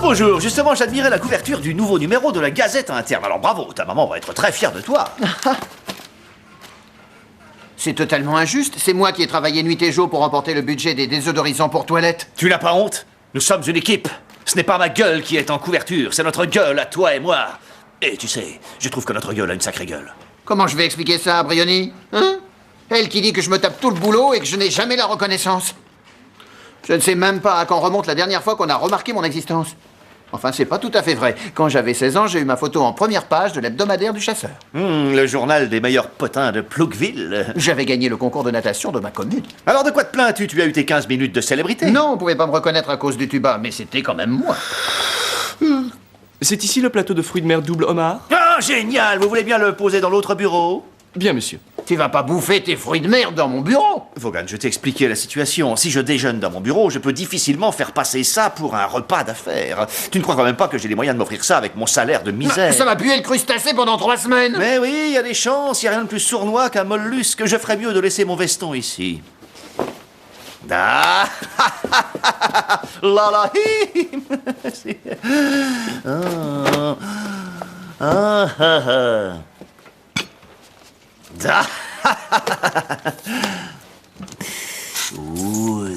Bonjour, justement j'admirais la couverture du nouveau numéro de la Gazette interne. Alors bravo, ta maman va être très fière de toi. C'est totalement injuste. C'est moi qui ai travaillé nuit et jour pour remporter le budget des désodorisants pour toilettes. Tu n'as pas honte? Nous sommes une équipe. Ce n'est pas ma gueule qui est en couverture, c'est notre gueule à toi et moi. Et tu sais, je trouve que notre gueule a une sacrée gueule. Comment je vais expliquer ça à Briony? Hein? Elle qui dit que je me tape tout le boulot et que je n'ai jamais la reconnaissance. Je ne sais même pas à quand remonte la dernière fois qu'on a remarqué mon existence. Enfin, c'est pas tout à fait vrai. Quand j'avais 16 ans, j'ai eu ma photo en première page de l'hebdomadaire du chasseur. Le journal des meilleurs potins de Plouqueville. J'avais gagné le concours de natation de ma commune. Alors de quoi te plains-tu? Tu as eu tes 15 minutes de célébrité? Non, on pouvait pas me reconnaître à cause du tuba, mais c'était quand même moi. C'est ici le plateau de fruits de mer double homard? Ah, génial! Vous voulez bien le poser dans l'autre bureau? Bien, monsieur. Tu vas pas bouffer tes fruits de merde dans mon bureau? Vaughan, je t'ai expliqué la situation. Si je déjeune dans mon bureau, je peux difficilement faire passer ça pour un repas d'affaires. Tu ne crois quand même pas que j'ai les moyens de m'offrir ça avec mon salaire de misère? Ça m'a pué le crustacé pendant 3 semaines. Mais oui, il y a des chances. Il n'y a rien de plus sournois qu'un mollusque. Je ferais mieux de laisser mon veston ici. Ah, la la hi. Da. Oui.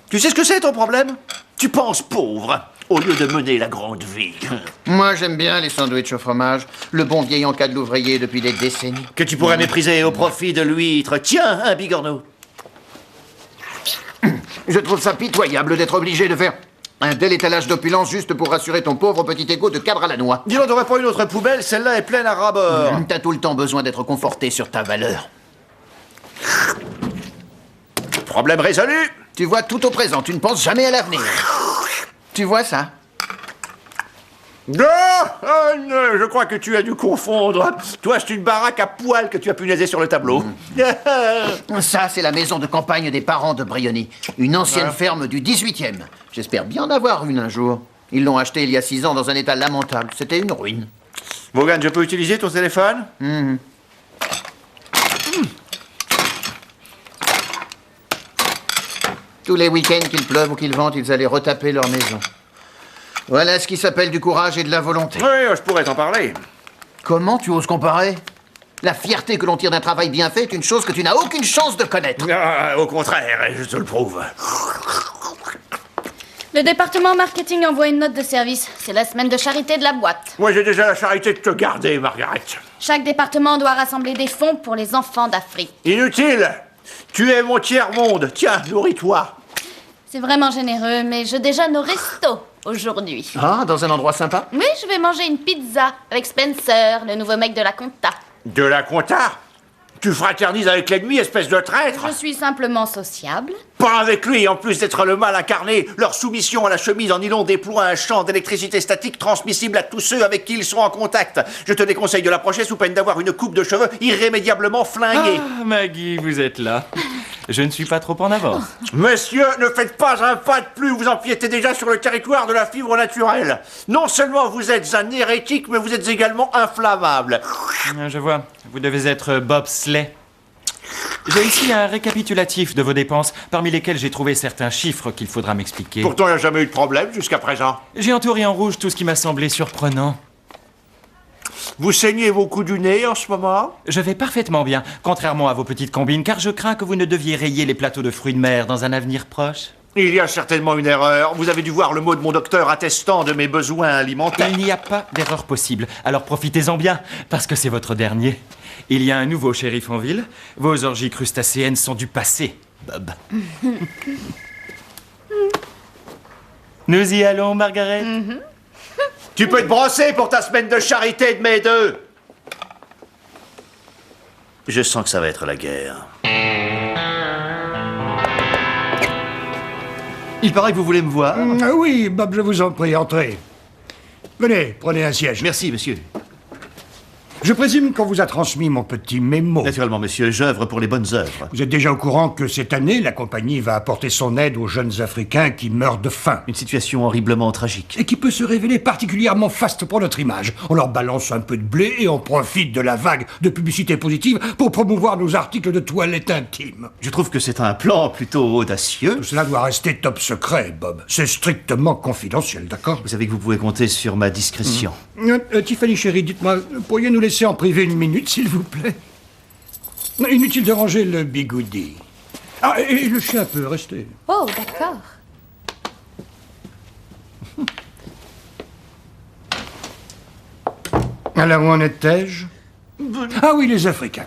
Tu sais ce que c'est ton problème? Tu penses pauvre au lieu de mener la grande vie. Moi, j'aime bien les sandwichs au fromage. Le bon vieil encas de l'ouvrier depuis des décennies. Que tu pourrais mépriser au profit de l'huître. Tiens, un bigorneau. Je trouve ça pitoyable d'être obligé de faire un tel étalage d'opulence juste pour rassurer ton pauvre petit égo de cadre à la noix. Dis donc, t'aurais pas une autre poubelle? Celle-là est pleine à ras-bord. T'as tout le temps besoin d'être conforté sur ta valeur. Problème résolu. Tu vois tout au présent, tu ne penses jamais à l'avenir. Tu vois ça? Je crois que tu as dû confondre. Toi, c'est une baraque à poils que tu as punaiser sur le tableau. Ça, c'est la maison de campagne des parents de Briony. Une ancienne ferme du 18e. J'espère bien en avoir une un jour. Ils l'ont achetée il y a 6 ans dans un état lamentable. C'était une ruine. Vaughan, je peux utiliser ton téléphone? Tous les week-ends, qu'il pleuve ou qu'il vente, ils allaient retaper leur maison. Voilà ce qui s'appelle du courage et de la volonté. Oui, je pourrais t'en parler. Comment tu oses comparer? La fierté que l'on tire d'un travail bien fait est une chose que tu n'as aucune chance de connaître. Au contraire, je te le prouve. Le département marketing envoie une note de service. C'est la semaine de charité de la boîte. Moi, j'ai déjà la charité de te garder, Margaret. Chaque département doit rassembler des fonds pour les enfants d'Afrique. Inutile. Tu es mon tiers-monde. Tiens, nourris-toi. C'est vraiment généreux, mais je déjeune au resto aujourd'hui. Ah, dans un endroit sympa? Oui, je vais manger une pizza avec Spencer, le nouveau mec de la compta. De la compta? Tu fraternises avec l'ennemi, espèce de traître? Je suis simplement sociable. Pas avec lui, en plus d'être le mal incarné. Leur soumission à la chemise en nylon déploie un champ d'électricité statique transmissible à tous ceux avec qui ils sont en contact. Je te déconseille de l'approcher sous peine d'avoir une coupe de cheveux irrémédiablement flinguée. Ah, Maggie, vous êtes là. Je ne suis pas trop en avance. Monsieur, ne faites pas un pas de plus, vous empiétez déjà sur le territoire de la fibre naturelle. Non seulement vous êtes un hérétique, mais vous êtes également inflammable. Je vois, vous devez être bobsleigh. J'ai ici un récapitulatif de vos dépenses, parmi lesquels j'ai trouvé certains chiffres qu'il faudra m'expliquer. Pourtant, il n'y a jamais eu de problème jusqu'à présent. J'ai entouré en rouge tout ce qui m'a semblé surprenant. Vous saignez beaucoup du nez en ce moment? Je vais parfaitement bien, contrairement à vos petites combines, car je crains que vous ne deviez rayer les plateaux de fruits de mer dans un avenir proche. Il y a certainement une erreur. Vous avez dû voir le mot de mon docteur attestant de mes besoins alimentaires. Il n'y a pas d'erreur possible, alors profitez-en bien, parce que c'est votre dernier. Il y a un nouveau shérif en ville. Vos orgies crustacéennes sont du passé, Bob. Nous y allons, Margaret? Tu peux te brosser pour ta semaine de charité de mes deux. Je sens que ça va être la guerre. Il paraît que vous voulez me voir. Oui, Bob, je vous en prie, entrez. Venez, prenez un siège. Merci, monsieur. Je présume qu'on vous a transmis mon petit mémo. Naturellement, monsieur, j'œuvre pour les bonnes œuvres. Vous êtes déjà au courant que cette année, la compagnie va apporter son aide aux jeunes Africains qui meurent de faim. Une situation horriblement tragique. Et qui peut se révéler particulièrement faste pour notre image. On leur balance un peu de blé et on profite de la vague de publicité positive pour promouvoir nos articles de toilette intime. Je trouve que c'est un plan plutôt audacieux. Tout cela doit rester top secret, Bob. C'est strictement confidentiel, d'accord? Vous savez que vous pouvez compter sur ma discrétion. Tiffany, chérie, dites-moi, pourriez nous laisser en privé une minute, s'il vous plaît? Inutile de ranger le bigoudi. Ah, et le chien peut rester. Oh, d'accord. Alors, où en étais-je? Ah oui, les Africains.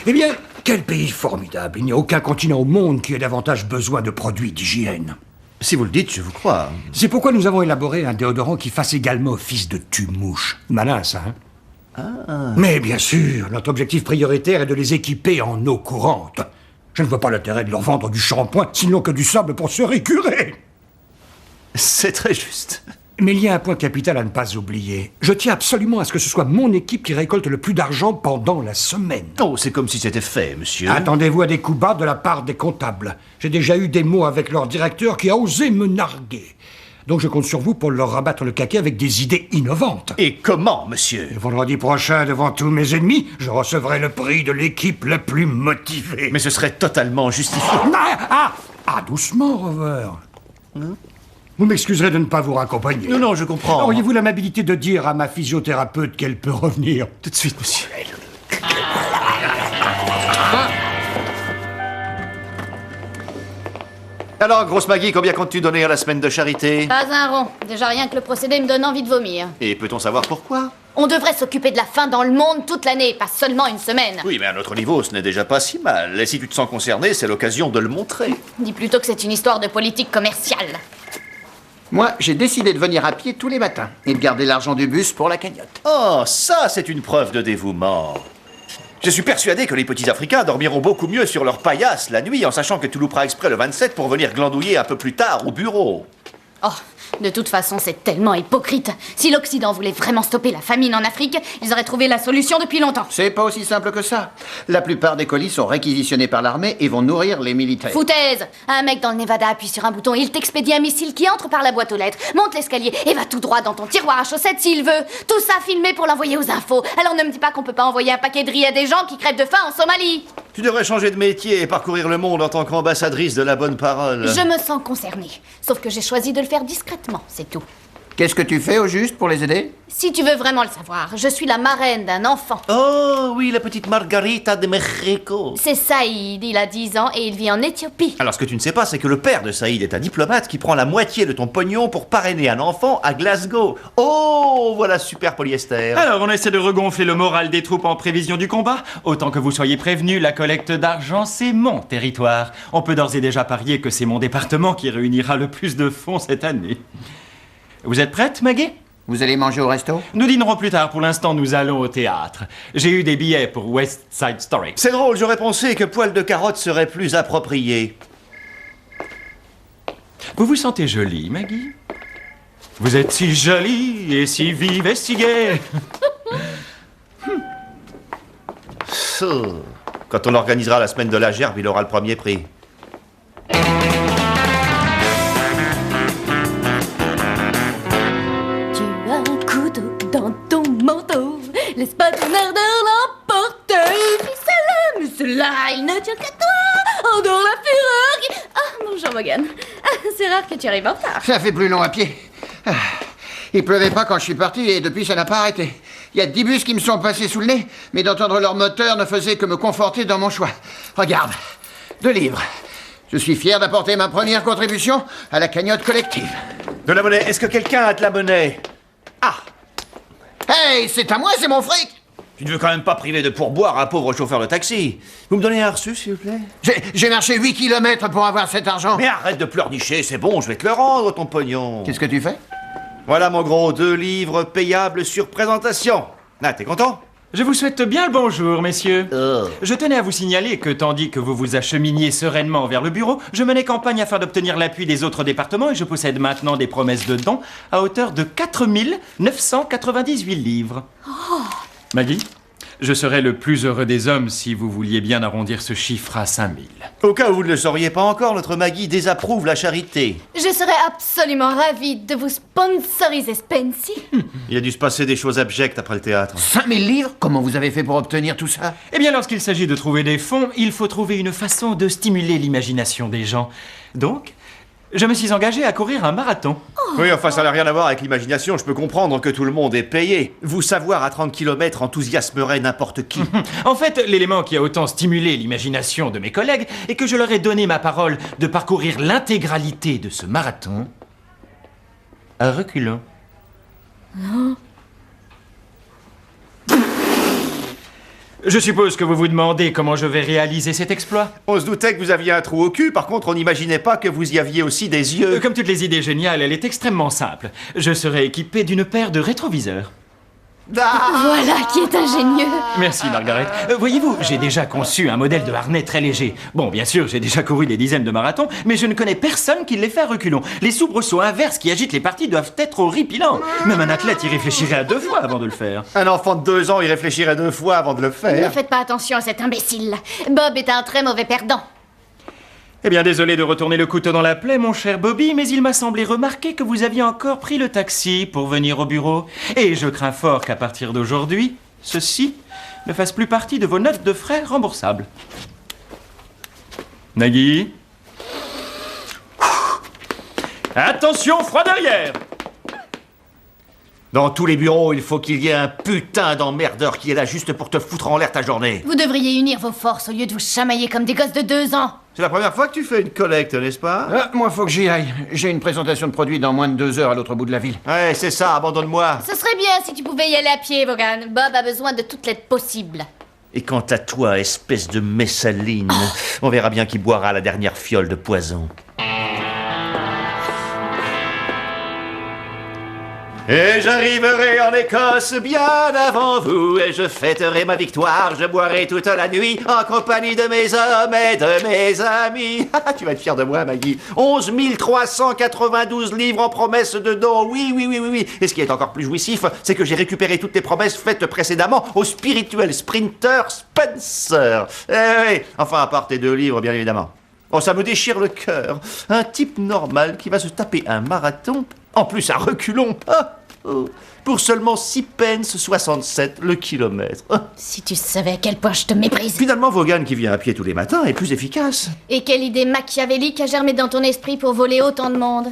Eh bien, quel pays formidable. Il n'y a aucun continent au monde qui ait davantage besoin de produits d'hygiène. Si vous le dites, je vous crois. C'est pourquoi nous avons élaboré un déodorant qui fasse également office de tue-mouche. Malin, ça, hein? Mais bien sûr, notre objectif prioritaire est de les équiper en eau courante. Je ne vois pas l'intérêt de leur vendre du shampoing, sinon que du sable pour se récurer. C'est très juste. Mais il y a un point capital à ne pas oublier. Je tiens absolument à ce que ce soit mon équipe qui récolte le plus d'argent pendant la semaine. Oh, c'est comme si c'était fait, monsieur. Attendez-vous à des coups bas de la part des comptables. J'ai déjà eu des mots avec leur directeur qui a osé me narguer. Donc je compte sur vous pour leur rabattre le caquet avec des idées innovantes. Et comment, monsieur? Et vendredi prochain, devant tous mes ennemis, je recevrai le prix de l'équipe la plus motivée. Mais ce serait totalement justifié. Doucement, Rover. Vous m'excuserez de ne pas vous raccompagner. Non, je comprends. Auriez-vous l'amabilité de dire à ma physiothérapeute qu'elle peut revenir? Tout de suite, monsieur. Alors, grosse Maggie, combien comptes-tu donner à la semaine de charité? Pas un rond. Déjà rien que le procédé me donne envie de vomir. Et peut-on savoir pourquoi? On devrait s'occuper de la faim dans le monde toute l'année, pas seulement une semaine. Oui, mais à notre niveau, ce n'est déjà pas si mal. Et si tu te sens concerné, c'est l'occasion de le montrer. Dis plutôt que c'est une histoire de politique commerciale. Moi, j'ai décidé de venir à pied tous les matins et de garder l'argent du bus pour la cagnotte. Oh, ça, c'est une preuve de dévouement. Je suis persuadé que les petits Africains dormiront beaucoup mieux sur leur paillasse la nuit en sachant que tu louperas exprès le 27 pour venir glandouiller un peu plus tard au bureau. Oh, de toute façon, c'est tellement hypocrite. Si l'Occident voulait vraiment stopper la famine en Afrique, ils auraient trouvé la solution depuis longtemps. C'est pas aussi simple que ça. La plupart des colis sont réquisitionnés par l'armée et vont nourrir les militaires. Foutaise! Un mec dans le Nevada appuie sur un bouton et il t'expédie un missile qui entre par la boîte aux lettres, monte l'escalier et va tout droit dans ton tiroir à chaussettes s'il veut. Tout ça filmé pour l'envoyer aux infos. Alors ne me dis pas qu'on peut pas envoyer un paquet de riz à des gens qui crèvent de faim en Somalie. Tu devrais changer de métier et parcourir le monde en tant qu'ambassadrice de la bonne parole. Je me sens concernée. Sauf que j'ai choisi de le faire discrètement, c'est tout. Qu'est-ce que tu fais au juste pour les aider? Si tu veux vraiment le savoir, je suis la marraine d'un enfant. Oh, oui, la petite Margarita de Mexico. C'est Saïd, il a 10 ans et il vit en Éthiopie. Alors, ce que tu ne sais pas, c'est que le père de Saïd est un diplomate qui prend la moitié de ton pognon pour parrainer un enfant à Glasgow. Oh, voilà super polyester. Alors, on essaie de regonfler le moral des troupes en prévision du combat. Autant que vous soyez prévenus, la collecte d'argent, c'est mon territoire. On peut d'ores et déjà parier que c'est mon département qui réunira le plus de fonds cette année. Vous êtes prête, Maggie? Vous allez manger au resto? Nous dînerons plus tard. Pour l'instant, nous allons au théâtre. J'ai eu des billets pour West Side Story. C'est drôle, j'aurais pensé que poil de carotte serait plus approprié. Vous vous sentez jolie, Maggie? Vous êtes si jolie et si vive et si gaie. Quand on organisera la semaine de la gerbe, il aura le premier prix. Laisse pas ton ardeur l'emporter. Mais cela, il ne tient qu'à toi. Endors la fureur qui... Ah, bonjour Morgan. C'est rare que tu arrives en retard. Ça fait plus long à pied. Il pleuvait pas quand je suis parti et depuis ça n'a pas arrêté. Il y a 10 bus qui me sont passés sous le nez, mais d'entendre leur moteur ne faisait que me conforter dans mon choix. Regarde, 2 livres. Je suis fier d'apporter ma première contribution à la cagnotte collective. De la monnaie, est-ce que quelqu'un a de la monnaie? Ah! Hey, c'est à moi, c'est mon fric! Tu ne veux quand même pas priver de pourboire un pauvre chauffeur de taxi. Vous me donnez un reçu, s'il vous plaît? J'ai marché 8 kilomètres pour avoir cet argent. Mais arrête de pleurnicher, c'est bon, je vais te le rendre, ton pognon. Qu'est-ce que tu fais? Voilà, mon gros, 2 livres payables sur présentation. Là, t'es content? Je vous souhaite bien le bonjour, messieurs. Oh. Je tenais à vous signaler que tandis que vous vous acheminiez sereinement vers le bureau, je menais campagne afin d'obtenir l'appui des autres départements et je possède maintenant des promesses de dons à hauteur de 4 998 livres. Maggie, je serais le plus heureux des hommes si vous vouliez bien arrondir ce chiffre à 5 000. Au cas où vous ne le sauriez pas encore, notre Maggie désapprouve la charité. Je serais absolument ravie de vous sponsoriser, Spency. Il a dû se passer des choses abjectes après le théâtre. 5000 livres? Comment vous avez fait pour obtenir tout ça? Eh bien, lorsqu'il s'agit de trouver des fonds, il faut trouver une façon de stimuler l'imagination des gens. Donc, je me suis engagé à courir un marathon. Oui, enfin, ça n'a rien à voir avec l'imagination. Je peux comprendre que tout le monde est payé. Vous savoir à 30 km enthousiasmerait n'importe qui. En fait, l'élément qui a autant stimulé l'imagination de mes collègues est que je leur ai donné ma parole de parcourir l'intégralité de ce marathon à reculons. Je suppose que vous vous demandez comment je vais réaliser cet exploit. On se doutait que vous aviez un trou au cul, par contre, on n'imaginait pas que vous y aviez aussi des yeux. Comme toutes les idées géniales, elle est extrêmement simple. Je serai équipé d'une paire de rétroviseurs. Voilà qui est ingénieux. Merci, Margaret. Voyez-vous, j'ai déjà conçu un modèle de harnais très léger. Bon, bien sûr, j'ai déjà couru des dizaines de marathons, mais je ne connais personne qui l'ait fait à reculons. Les soubresauts inverses qui agitent les parties doivent être horripilants. Même un athlète y réfléchirait à 2 fois avant de le faire. Un enfant de 2 ans, il réfléchirait 2 fois avant de le Ne faire. faites pas attention à cet imbécile. Bob est un très mauvais perdant. Eh bien, désolé de retourner le couteau dans la plaie, mon cher Bobby, mais il m'a semblé remarquer que vous aviez encore pris le taxi pour venir au bureau. Et je crains fort qu'à partir d'aujourd'hui, ceci ne fasse plus partie de vos notes de frais remboursables. Nagui. Attention, froid derrière! Dans tous les bureaux, il faut qu'il y ait un putain d'emmerdeur qui est là juste pour te foutre en l'air ta journée. Vous devriez unir vos forces au lieu de vous chamailler comme des gosses de 2 ans. C'est la première fois que tu fais une collecte, n'est-ce pas? Moi, faut que j'y aille. J'ai une présentation de produit dans moins de 2 heures à l'autre bout de la ville. Ouais, c'est ça, abandonne-moi. Ce serait bien si tu pouvais y aller à pied, Vaughan. Bob a besoin de toute l'aide possible. Et quant à toi, espèce de messaline, on verra bien qui boira la dernière fiole de poison. Et j'arriverai en Écosse bien avant vous, et je fêterai ma victoire, je boirai toute la nuit en compagnie de mes hommes et de mes amis. Tu vas être fier de moi, Maggie. 11 392 livres en promesses de dons, oui. Et ce qui est encore plus jouissif, c'est que j'ai récupéré toutes les promesses faites précédemment au spirituel sprinter Spencer. Oui, enfin à part tes 2 livres, bien évidemment. Oh, ça me déchire le cœur. Un type normal qui va se taper un marathon, en plus à reculons, pour seulement 6 pence 67 le kilomètre. Si tu savais à quel point je te méprise. Finalement, Vaughan qui vient à pied tous les matins est plus efficace. Et quelle idée machiavélique a germé dans ton esprit pour voler autant de monde?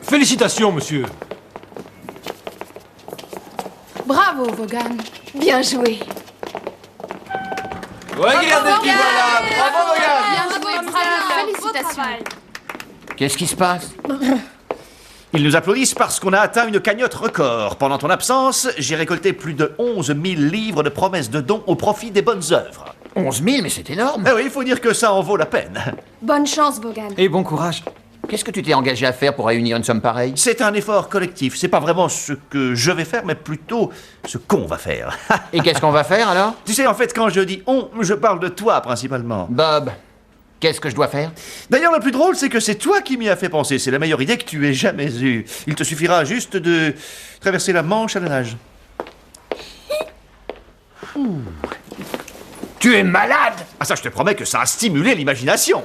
Félicitations, monsieur. Bravo, Vaughan. Bien joué. Regardez qui voilà. Bravo, Vaughan. Bien joué, bravo. Félicitations. Qu'est-ce qui se passe? Ils nous applaudissent parce qu'on a atteint une cagnotte record. Pendant ton absence, j'ai récolté plus de 11 000 livres de promesses de dons au profit des bonnes œuvres. 11 000, mais c'est énorme. Eh oui, il faut dire que ça en vaut la peine. Bonne chance, Vaughan. Et bon courage. Qu'est-ce que tu t'es engagé à faire pour réunir une somme pareille? C'est un effort collectif. C'est pas vraiment ce que je vais faire, mais plutôt ce qu'on va faire. Et qu'est-ce qu'on va faire alors? Tu sais, en fait, quand je dis on, je parle de toi principalement. Bob, qu'est-ce que je dois faire? D'ailleurs, le plus drôle, c'est que c'est toi qui m'y as fait penser. C'est la meilleure idée que tu aies jamais eue. Il te suffira juste de traverser la Manche à la nage. Tu es malade! Ah ça, je te promets que ça a stimulé l'imagination.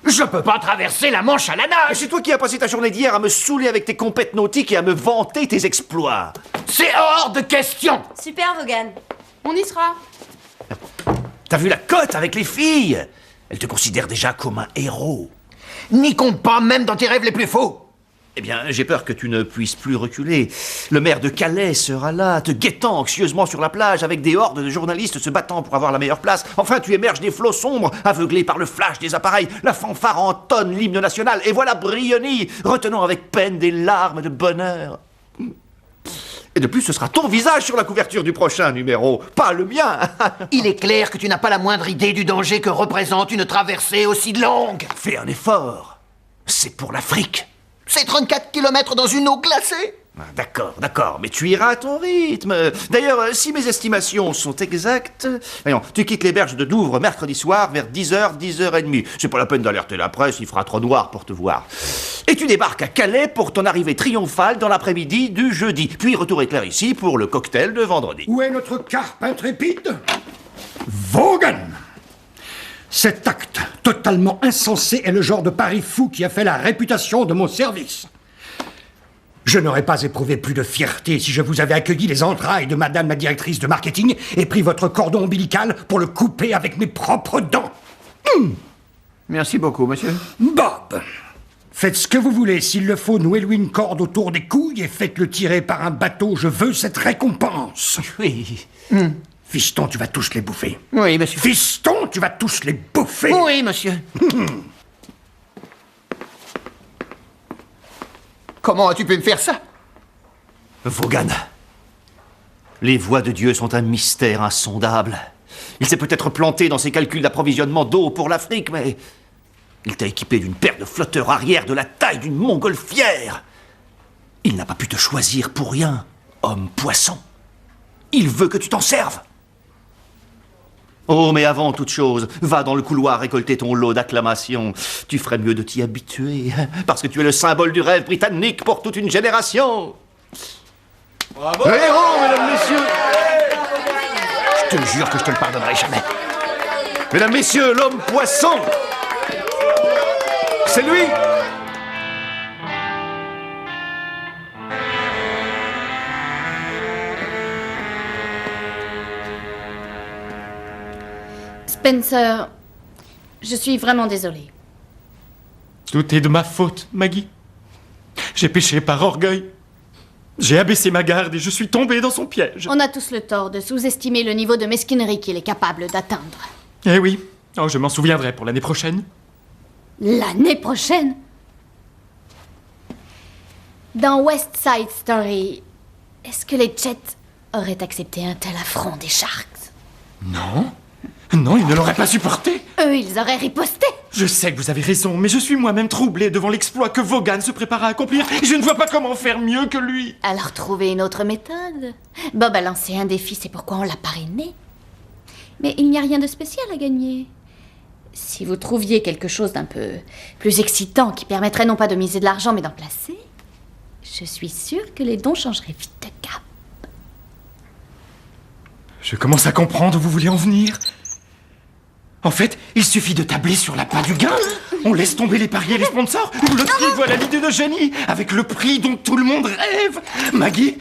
Je peux pas traverser la Manche à la Et nage! c'est toi qui as passé ta journée d'hier à me saouler avec tes compètes nautiques et à me vanter tes exploits. C'est hors de question! Super, Vaughan. On y sera. T'as vu la cote avec les filles? Elles te considèrent déjà comme un héros. N'y compte pas même dans tes rêves les plus faux! Eh bien, j'ai peur que tu ne puisses plus reculer. Le maire de Calais sera là, te guettant anxieusement sur la plage, avec des hordes de journalistes se battant pour avoir la meilleure place. Enfin, tu émerges des flots sombres, aveuglé par le flash des appareils. La fanfare entonne l'hymne national, et voilà Briony, retenant avec peine des larmes de bonheur. Et de plus, ce sera ton visage sur la couverture du prochain numéro, pas le mien. Il est clair que tu n'as pas la moindre idée du danger que représente une traversée aussi longue! Fais un effort. C'est pour l'Afrique. C'est 34 kilomètres dans une eau glacée. Ah, d'accord, mais tu iras à ton rythme. D'ailleurs, si mes estimations sont exactes... Voyons, tu quittes les berges de Douvres mercredi soir vers 10h, 10h30. C'est pas la peine d'alerter la presse, il fera trop noir pour te voir. Et tu débarques à Calais pour ton arrivée triomphale dans l'après-midi du jeudi. Puis retour éclair ici pour le cocktail de vendredi. Où est notre carpe intrépide? Vaughan! Cet acte totalement insensé est le genre de pari fou qui a fait la réputation de mon service. Je n'aurais pas éprouvé plus de fierté si je vous avais accueilli les entrailles de madame la directrice de marketing et pris votre cordon ombilical pour le couper avec mes propres dents. Merci beaucoup, monsieur. Bob, faites ce que vous voulez. S'il le faut, nouez-lui une corde autour des couilles et faites-le tirer par un bateau. Je veux cette récompense. Oui. Fiston, tu vas tous les bouffer. Oui, monsieur. Fiston, tu vas tous les bouffer. Oui, monsieur. Comment as-tu pu me faire ça? Vaughan, les voies de Dieu sont un mystère insondable. Il s'est peut-être planté dans ses calculs d'approvisionnement d'eau pour l'Afrique, mais il t'a équipé d'une paire de flotteurs arrière de la taille d'une montgolfière. Il n'a pas pu te choisir pour rien, homme-poisson. Il veut que tu t'en serves. Oh, mais avant toute chose, va dans le couloir récolter ton lot d'acclamations. Tu ferais mieux de t'y habituer, parce que tu es le symbole du rêve britannique pour toute une génération. Bravo! Héros, mesdames, messieurs! Je te jure que je te le pardonnerai jamais. Mesdames, messieurs, l'homme poisson! C'est lui! Spencer, je suis vraiment désolée. Tout est de ma faute, Maggie. J'ai péché par orgueil. J'ai abaissé ma garde et je suis tombé dans son piège. On a tous le tort de sous-estimer le niveau de mesquinerie qu'il est capable d'atteindre. Eh oui. Oh, je m'en souviendrai pour l'année prochaine. L'année prochaine? Dans West Side Story, est-ce que les Jets auraient accepté un tel affront des Sharks? Non. Non, ils ne l'auraient pas supporté. Eux, ils auraient riposté. Je sais que vous avez raison, mais je suis moi-même troublé devant l'exploit que Vaughan se prépare à accomplir. Et je ne vois pas comment faire mieux que lui. Alors trouvez une autre méthode. Bob a lancé un défi, c'est pourquoi on l'a parrainé. Mais il n'y a rien de spécial à gagner. Si vous trouviez quelque chose d'un peu plus excitant qui permettrait non pas de miser de l'argent mais d'en placer, je suis sûre que les dons changeraient vite de cap. Je commence à comprendre où vous voulez en venir. En fait, il suffit de tabler sur l'appât du gain. On laisse tomber les paris et les sponsors. L'autre, voilà l'idée de génie, avec le prix dont tout le monde rêve. Maggie,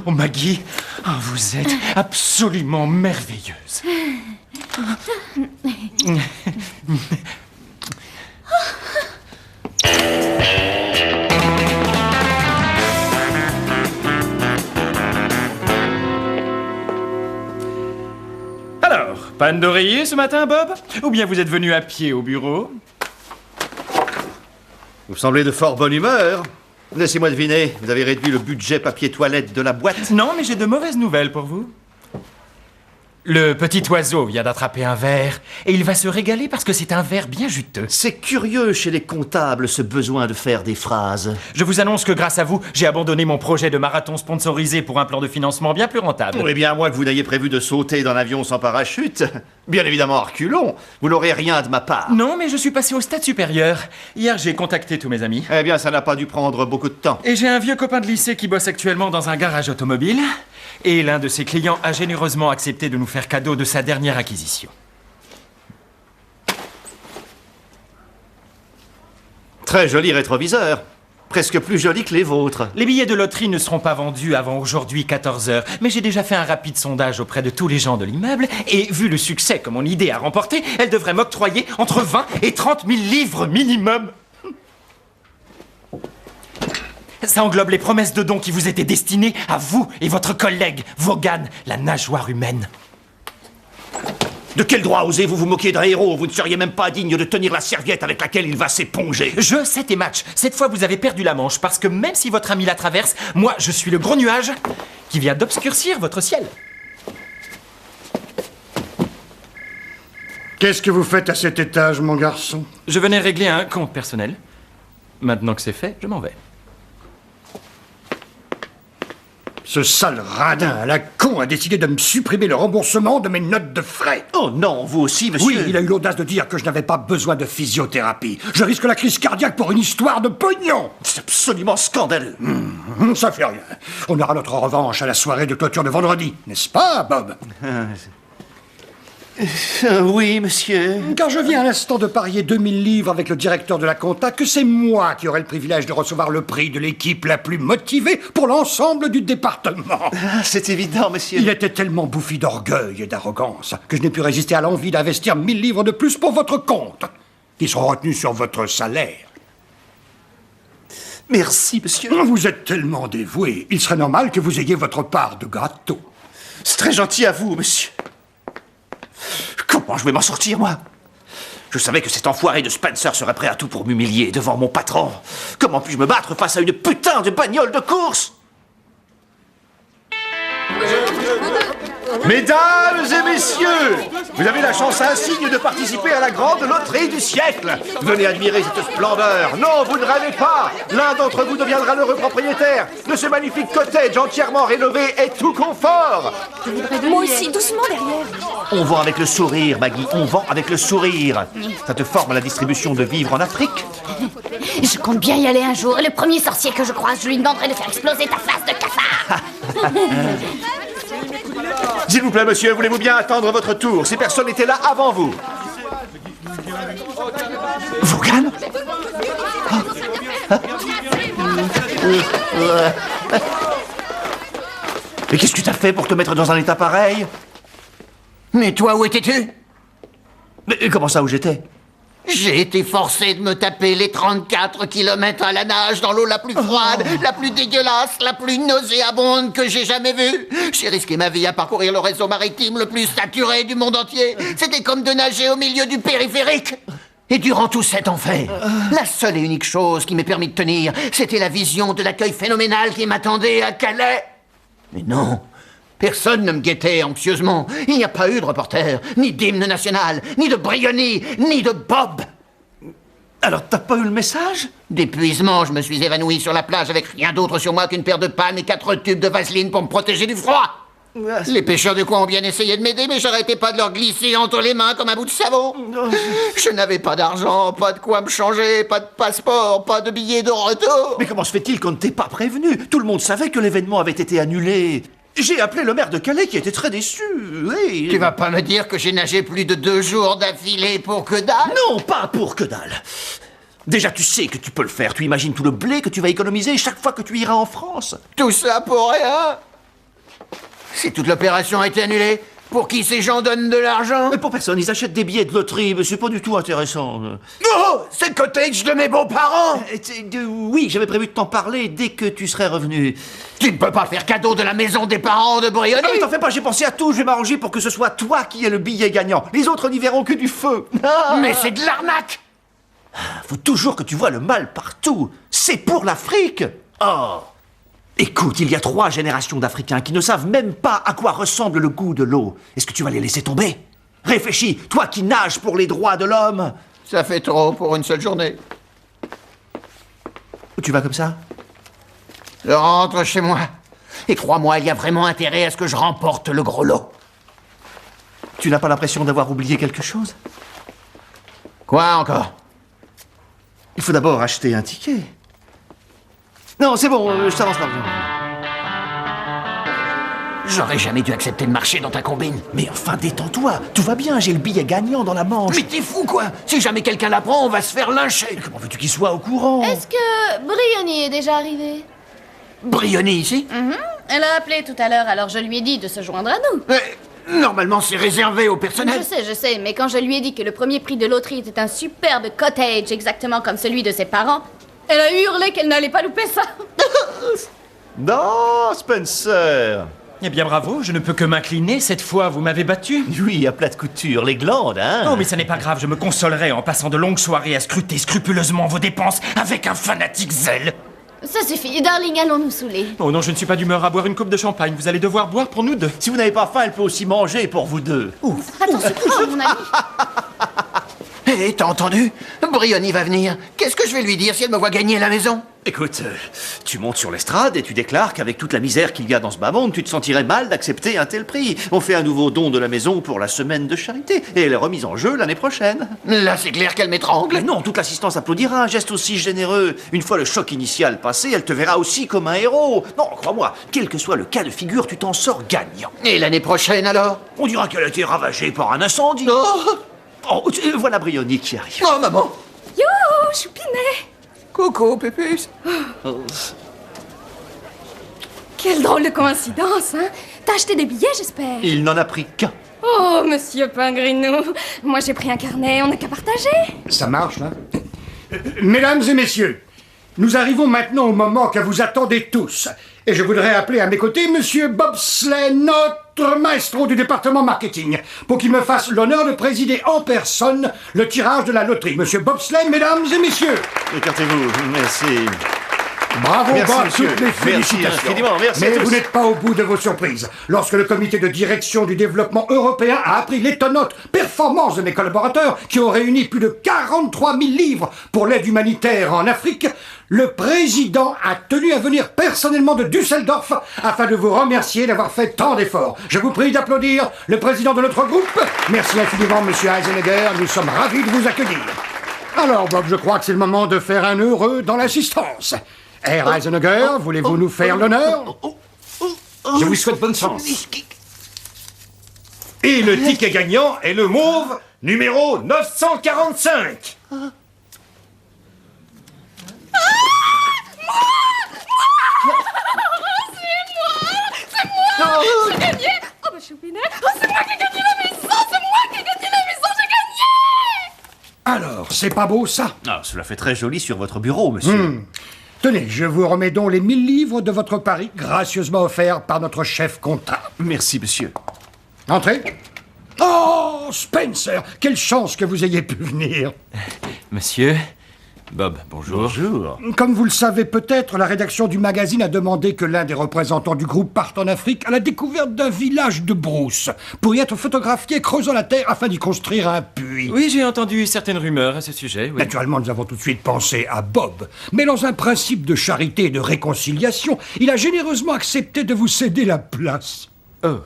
oh Maggie, oh, vous êtes absolument merveilleuse. Alors, panne d'oreiller ce matin, Bob? Ou bien vous êtes venu à pied au bureau? Vous semblez de fort bonne humeur. Laissez-moi deviner, vous avez réduit le budget papier toilette de la boîte? Non, mais j'ai de mauvaises nouvelles pour vous. Le petit oiseau vient d'attraper un verre, et il va se régaler parce que c'est un verre bien juteux. C'est curieux chez les comptables, ce besoin de faire des phrases. Je vous annonce que grâce à vous, j'ai abandonné mon projet de marathon sponsorisé pour un plan de financement bien plus rentable. Eh bien, à moins que vous n'ayez prévu de sauter d'un avion sans parachute. Bien évidemment, à reculons. Vous n'aurez rien de ma part. Non, mais je suis passé au stade supérieur. Hier, j'ai contacté tous mes amis. Eh bien, ça n'a pas dû prendre beaucoup de temps. Et j'ai un vieux copain de lycée qui bosse actuellement dans un garage automobile. Et l'un de ses clients a généreusement accepté de nous faire cadeau de sa dernière acquisition. Très joli rétroviseur. Presque plus joli que les vôtres. Les billets de loterie ne seront pas vendus avant aujourd'hui 14h, mais j'ai déjà fait un rapide sondage auprès de tous les gens de l'immeuble, et vu le succès que mon idée a remporté, elle devrait m'octroyer entre 20 et 30 000 livres minimum. Ça englobe les promesses de dons qui vous étaient destinées à vous et votre collègue, Vaughan, la nageoire humaine. De quel droit osez-vous vous moquer d'un héros? Vous ne seriez même pas digne de tenir la serviette avec laquelle il va s'éponger. Je sais tes matchs. Cette fois, vous avez perdu la manche, parce que même si votre ami la traverse, moi, je suis le gros nuage qui vient d'obscurcir votre ciel. Qu'est-ce que vous faites à cet étage, mon garçon? Je venais régler un compte personnel. Maintenant que c'est fait, je m'en vais. Ce sale radin à la con a décidé de me supprimer le remboursement de mes notes de frais. Oh non, vous aussi, monsieur. Oui, il a eu l'audace de dire que je n'avais pas besoin de physiothérapie. Je risque la crise cardiaque pour une histoire de pognon. C'est absolument scandaleux. Ça fait rien. On aura notre revanche à la soirée de clôture de vendredi, n'est-ce pas, Bob? Oui, monsieur. Car je viens à l'instant de parier 2000 livres avec le directeur de la compta que c'est moi qui aurai le privilège de recevoir le prix de l'équipe la plus motivée pour l'ensemble du département. C'est évident, monsieur. Il était tellement bouffi d'orgueil et d'arrogance que je n'ai pu résister à l'envie d'investir 1000 livres de plus pour votre compte, qui seront retenus sur votre salaire. Merci, monsieur. Vous êtes tellement dévoué, il serait normal que vous ayez votre part de gâteau. C'est très gentil à vous, monsieur. Comment je vais m'en sortir, moi? Je savais que cet enfoiré de Spencer serait prêt à tout pour m'humilier devant mon patron. Comment puis-je me battre face à une putain de bagnole de course? Mesdames et messieurs, vous avez la chance insigne de participer à la grande loterie du siècle. Venez admirer cette splendeur. Non, vous ne rêvez pas. L'un d'entre vous deviendra l'heureux propriétaire de ce magnifique cottage entièrement rénové et tout confort. Moi aussi, doucement derrière. On vend avec le sourire, Maggie, on vend avec le sourire. Ça te forme à la distribution de vivres en Afrique? Je compte bien y aller un jour. Le premier sorcier que je croise, je lui demanderai de faire exploser ta face de cafard. S'il vous plaît, monsieur, voulez-vous bien attendre votre tour? Ces personnes étaient là avant vous. Vaughan? Mais qu'est-ce que tu as fait pour te mettre dans un état pareil? Mais toi, où étais-tu? Mais comment ça, où j'étais? J'ai été forcé de me taper les 34 kilomètres à la nage dans l'eau la plus froide, la plus dégueulasse, la plus nauséabonde que j'ai jamais vue. J'ai risqué ma vie à parcourir le réseau maritime le plus saturé du monde entier. C'était comme de nager au milieu du périphérique. Et durant tout cet enfer, la seule et unique chose qui m'ait permis de tenir, c'était la vision de l'accueil phénoménal qui m'attendait à Calais. Mais non, personne ne me guettait anxieusement. Il n'y a pas eu de reporter, ni d'hymne national, ni de Briony, ni de Bob. Alors t'as pas eu le message? D'épuisement, je me suis évanoui sur la plage avec rien d'autre sur moi qu'une paire de pannes et 4 tubes de vaseline pour me protéger du froid. Les pêcheurs du coin ont bien essayé de m'aider, mais j'arrêtais pas de leur glisser entre les mains comme un bout de savon. Je n'avais pas d'argent, pas de quoi me changer, pas de passeport, pas de billet de retour. Mais comment se fait-il qu'on ne t'ait pas prévenu? Tout le monde savait que l'événement avait été annulé. J'ai appelé le maire de Calais qui était très déçu, oui. Tu vas pas me dire que j'ai nagé plus de 2 jours d'affilée pour que dalle? Non, pas pour que dalle. Déjà, tu sais que tu peux le faire. Tu imagines tout le blé que tu vas économiser chaque fois que tu iras en France. Tout ça pour rien? Si toute l'opération a été annulée, pour qui ces gens donnent de l'argent? Mais pour personne, ils achètent des billets de loterie, mais c'est pas du tout intéressant. Oh, c'est le cottage de mes beaux-parents! Oui, j'avais prévu de t'en parler dès que tu serais revenu. Tu ne peux pas faire cadeau de la maison des parents de Briony? Non, mais t'en fais pas, j'ai pensé à tout, je vais m'arranger pour que ce soit toi qui aies le billet gagnant. Les autres n'y verront que du feu. Mais c'est de l'arnaque! Faut toujours que tu vois le mal partout. C'est pour l'Afrique. Oh. Écoute, il y a 3 générations d'Africains qui ne savent même pas à quoi ressemble le goût de l'eau. Est-ce que tu vas les laisser tomber? Réfléchis, toi qui nages pour les droits de l'homme. Ça fait trop pour une seule journée. Où tu vas comme ça? Je rentre chez moi. Et crois-moi, il y a vraiment intérêt à ce que je remporte le gros lot. Tu n'as pas l'impression d'avoir oublié quelque chose? Quoi encore? Il faut d'abord acheter un ticket. Non, c'est bon, je t'avance l'argent. J'aurais jamais dû accepter de marcher dans ta combine. Mais enfin, détends-toi. Tout va bien, j'ai le billet gagnant dans la manche. Mais t'es fou, quoi! Si jamais quelqu'un l'apprend, on va se faire lyncher. Comment veux-tu qu'il soit au courant? Est-ce que Briony est déjà arrivée? Briony, ici? Elle a appelé tout à l'heure, alors je lui ai dit de se joindre à nous. Normalement, c'est réservé au personnel. Je sais, mais quand je lui ai dit que le premier prix de loterie était un superbe cottage, exactement comme celui de ses parents, elle a hurlé qu'elle n'allait pas louper ça. Non, Spencer. Eh bien bravo, je ne peux que m'incliner, cette fois vous m'avez battu. Oui, à plate couture, les glandes, hein. Oh mais ça n'est pas grave, je me consolerai en passant de longues soirées à scruter scrupuleusement vos dépenses avec un fanatique zèle. Ça suffit, darling, allons nous saouler. Oh non, je ne suis pas d'humeur à boire une coupe de champagne, vous allez devoir boire pour nous 2. Si vous n'avez pas faim, elle peut aussi manger pour vous 2. Attention, mon ami. Hé, t'as entendu? Briony va venir. Qu'est-ce que je vais lui dire si elle me voit gagner la maison? Écoute, tu montes sur l'estrade et tu déclares qu'avec toute la misère qu'il y a dans ce bas monde, tu te sentirais mal d'accepter un tel prix. On fait un nouveau don de la maison pour la semaine de charité et elle est remise en jeu l'année prochaine. Là, c'est clair qu'elle m'étrangle. Mais non, toute l'assistance applaudira, un geste aussi généreux. Une fois le choc initial passé, elle te verra aussi comme un héros. Non, crois-moi, quel que soit le cas de figure, tu t'en sors gagnant. Et l'année prochaine, alors? On dira qu'elle a été ravagée par un incendie. Oh, voilà Briony qui arrive. Oh, maman! Yo, Choupinet! Coucou, Pépus. Quelle drôle de coïncidence, hein? T'as acheté des billets, j'espère? Il n'en a pris qu'un. Oh, monsieur Pingrinou, moi j'ai pris un carnet, on n'a qu'à partager. Ça marche, là? Mesdames et messieurs, nous arrivons maintenant au moment que vous attendez tous. Et je voudrais appeler à mes côtés Monsieur Bobsley, notre maestro du département marketing, pour qu'il me fasse l'honneur de présider en personne le tirage de la loterie. Monsieur Bobsley, mesdames et messieurs. Écartez-vous, merci. Bravo, Merci, Bob, monsieur. toutes mes Merci félicitations. infiniment, merci Mais à tous. vous n'êtes pas au bout de vos surprises. Lorsque le comité de direction du développement européen a appris l'étonnante performance de mes collaborateurs, qui ont réuni plus de 43 000 livres pour l'aide humanitaire en Afrique, le président a tenu à venir personnellement de Düsseldorf afin de vous remercier d'avoir fait tant d'efforts. Je vous prie d'applaudir le président de notre groupe. Merci infiniment, monsieur Eisenegger. Nous sommes ravis de vous accueillir. Alors, Bob, je crois que c'est le moment de faire un heureux dans l'assistance. Herr Eisenegger, voulez-vous nous faire l'honneur? Je vous souhaite bonne chance. Et le ticket gagnant est le mauve numéro 945. J'ai gagné! Oh, bah Choupinet! Oh, c'est moi qui ai gagné la maison! C'est moi qui ai gagné la maison! J'ai gagné! Alors, c'est pas beau, ça? Ah, cela fait très joli sur votre bureau, monsieur. Tenez, je vous remets donc les 1000 livres de votre pari, gracieusement offerts par notre chef comptable. Merci, monsieur. Entrez. Oh, Spencer, quelle chance que vous ayez pu venir. Monsieur, Bob, bonjour. Bonjour. Comme vous le savez peut-être, la rédaction du magazine a demandé que l'un des représentants du groupe parte en Afrique à la découverte d'un village de brousse, pour y être photographié creusant la terre afin d'y construire un puits. Oui, j'ai entendu certaines rumeurs à ce sujet, oui. Naturellement, nous avons tout de suite pensé à Bob. Mais dans un principe de charité et de réconciliation, il a généreusement accepté de vous céder la place. Oh,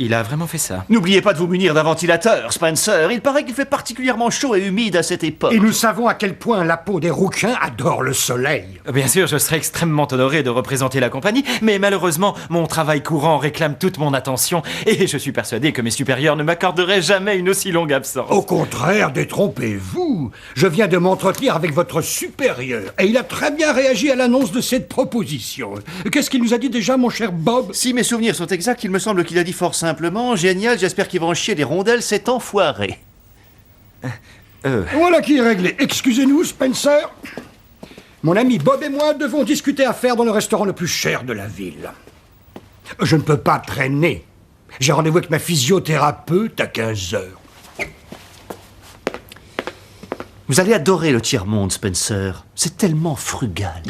il a vraiment fait ça. N'oubliez pas de vous munir d'un ventilateur, Spencer. Il paraît qu'il fait particulièrement chaud et humide à cette époque. Et nous savons à quel point la peau des rouquins adore le soleil. Bien sûr, je serais extrêmement honoré de représenter la compagnie, mais malheureusement, mon travail courant réclame toute mon attention, et je suis persuadé que mes supérieurs ne m'accorderaient jamais une aussi longue absence. Au contraire, détrompez-vous. Je viens de m'entretenir avec votre supérieur, et il a très bien réagi à l'annonce de cette proposition. Qu'est-ce qu'il nous a dit déjà, mon cher Bob? Si mes souvenirs sont exacts, il me semble qu'il a dit fort simplement « Génial, j'espère qu'il va en chier des rondelles, cet enfoiré ». Voilà qui est réglé. Excusez-nous, Spencer. Mon ami Bob et moi devons discuter affaires dans le restaurant le plus cher de la ville. Je ne peux pas traîner. J'ai rendez-vous avec ma physiothérapeute à 15 heures. Vous allez adorer le tiers-monde, Spencer. C'est tellement frugal.